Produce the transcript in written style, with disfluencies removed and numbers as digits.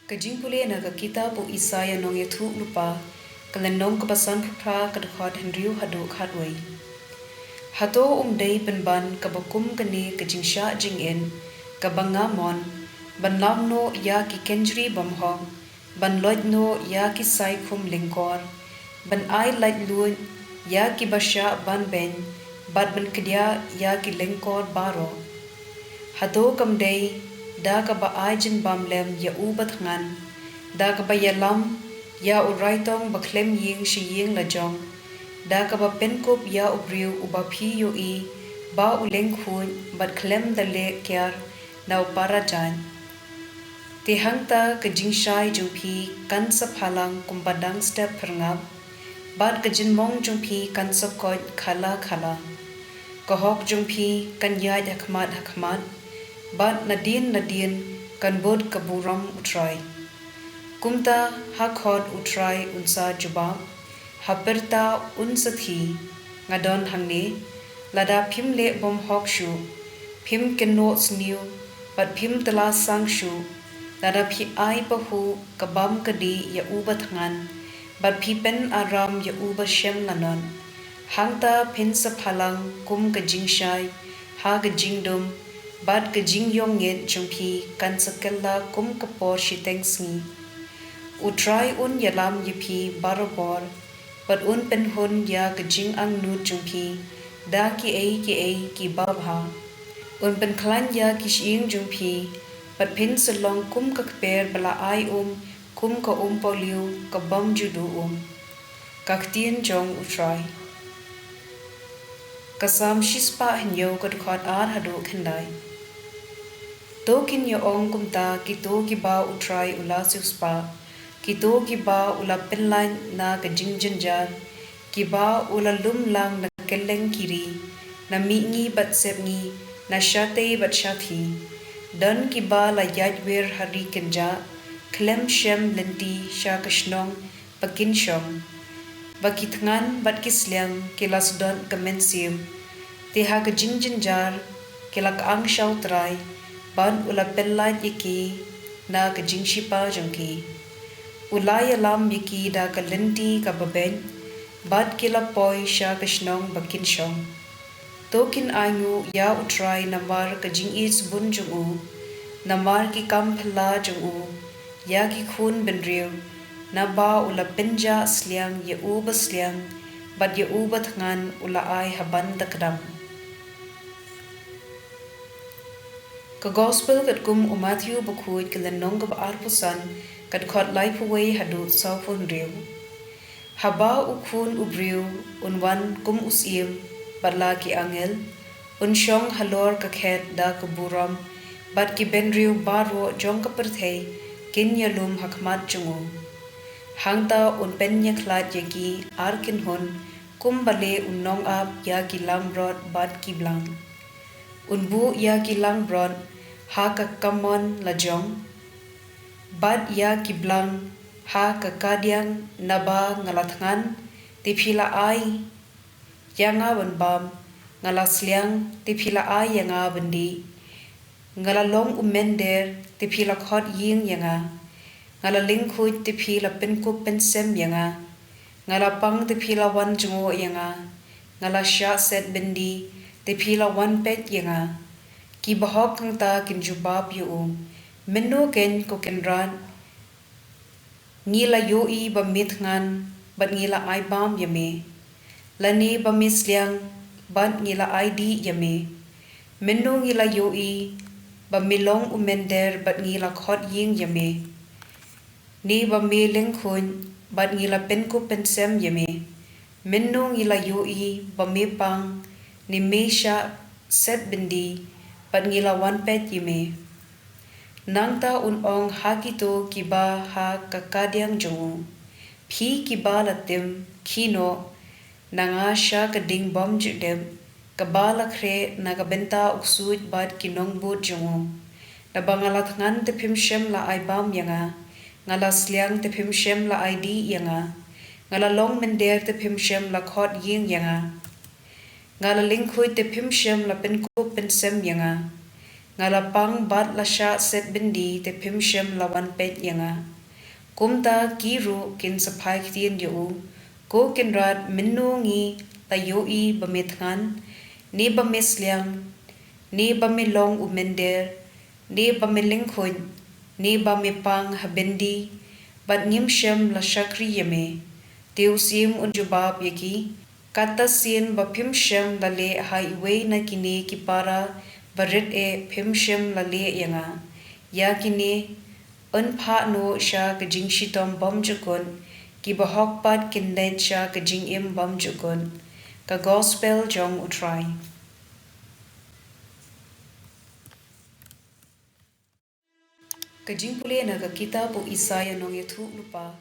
Ka jingpule na ka kita po Isaya nong yathu lupa kalenong kabasan phra kadkhot henriu hadu khatway. Hato day benban kabakum kani ka jingsha jingin kabangamon banlamno ya ki kenjri bamhong ban lodno ya ki sai khum lingkor ban ai light luon ya ki basha ban ben bad ban kdia ya ki lingkor baro. Hato day da ka ba ajin bamlem ya ubat ngan da ka ba yalam ya uraitong baklem ying shi ying la jong da ka ba penkop ya ubriu uba phi yo I ba uleng khun bat klem da le kyar na upara jan te hangta ka jingshai jungphi kan sa phalang kumbadang step perngap bat ka jinmong jungphi kan sa koj khala khala ka hok jungphi kan ya hakmat bat nadin kan bod kaburam utrai kumta hakhot utrai unsa jubab haperta unsathi ngadon hangne lada phimle bom hok shu phim kenno sniu bat phim tala sang shu lada phi ai pahu kabam kadi ya ubat ngan bat phi pen aram ya uba shem lanon hangta phin sa phalang kum ka jingshai ha ka jingdom bad ka jingyong nget jungphi kan sakella kum kapor shiteng sngi utrai un yalam yipi barobor but un pen hun ya ka jing ang nu jungphi da ki ki babha un pen klan ya ki shing jungphi but pin salong kum ka per bala ai kum ka poliu ka bam judu ka ktien jong utrai kasam shispa hinyo ka khot ar hadu khandai Tokin yo ong kumta kito ki ba utrai ula suspa kito ki ba ula penlain na ka jingjinjar ki ba ula lumlang na keleng kiri na mingi bat sepngi na shate bat shathi dan ki ba la yajwer hari kenja klem shem lenti sha kashnong pakin shom bakitngan bat kisliang kilas don kamensim teha ka jingjinjar kilak ang shaw trai ban ula pellai yiki na ka jingshipa jongki ulaya lam yiki da ka lenti ka baben bad kila poi sha kashnong bakin shong tokin aingu ya utrai namar ka jingis bun jungu namar ki kam phla jungu ya ki khun benriu na ba ula penja sliang ya uba sliang bad ya uba thangan ula ai haban takdam Ka gospel kat kum Matthew bakhuit kalanong ka arpusan kat khot lai puway hadu saufun riu. Haba ukhun ubriu unwan kum usim badla ki angel unshong halor ka khet da kaburam bad ki benriu baro jong ka perthei kin yalum hakmat chungu. Hangta un penya khlat yaki arkin hun kum bale unnong ab ya ki lambrod bad ki blang. Unbu ya ki langbron ha ka kamon la jong bad ya ki blang ha ka kadiang naba ngalatngan tipila ai yanga bam ngala sliang tipila ai yanga bendi ngala long umender tipila khot ying yanga ngala lingkhu tipila penku pensem yanga ngala pang tipila wan jungo yanga ngala sha set bendi tipila wan pet yanga ki bahok kang ta kin jubab yu menno ken ko ken ran ngila yo I ba mit ngan bat ngila ai bam yame lani ba misliang bat ngila ai di yame menno ngila yo I ba milong umender bat ngila khot ying yame ni ba me leng khun bat ngila pen ko pensem yame menno ngila yo I ba me pang ni mesha set bindi pat ngila wan pet yime nangta unong hakito kiba ha kakadiang jongu phi kiba latim kino nanga sha kading bom judem kabala khre nagabenta uksuj bad kinong bot jongu nabangalat ngan te phim shem la ai bam yanga ngala sliang te phim shem la ai di yanga ngala long mender te phim shem la khot ying yanga ngala lingkhui te phim shem la pen ko pen sem yanga ngalapang bat lasha set bindi te pimshem lawan pet yanga. Kumta kiru kin sapai ktien yu, ko kinrat minungi la yoi bamitngan, ni bamisliang, ni bamilong umender, ni bamilingkun, ni bamipang habindi, bat ngimshem la shakri yame, teusim unjubab yaki, kata sin bapimshem la le haiway na kini kipara barit e pimshem la le yanga, ya kini unpa no sha kajing shitom bom jukun, ki bahokpat kindet sha kajing im bom jukun, ka gospel jong utrai. Kajing pule na ka kita po Isaya nong yathu lupa.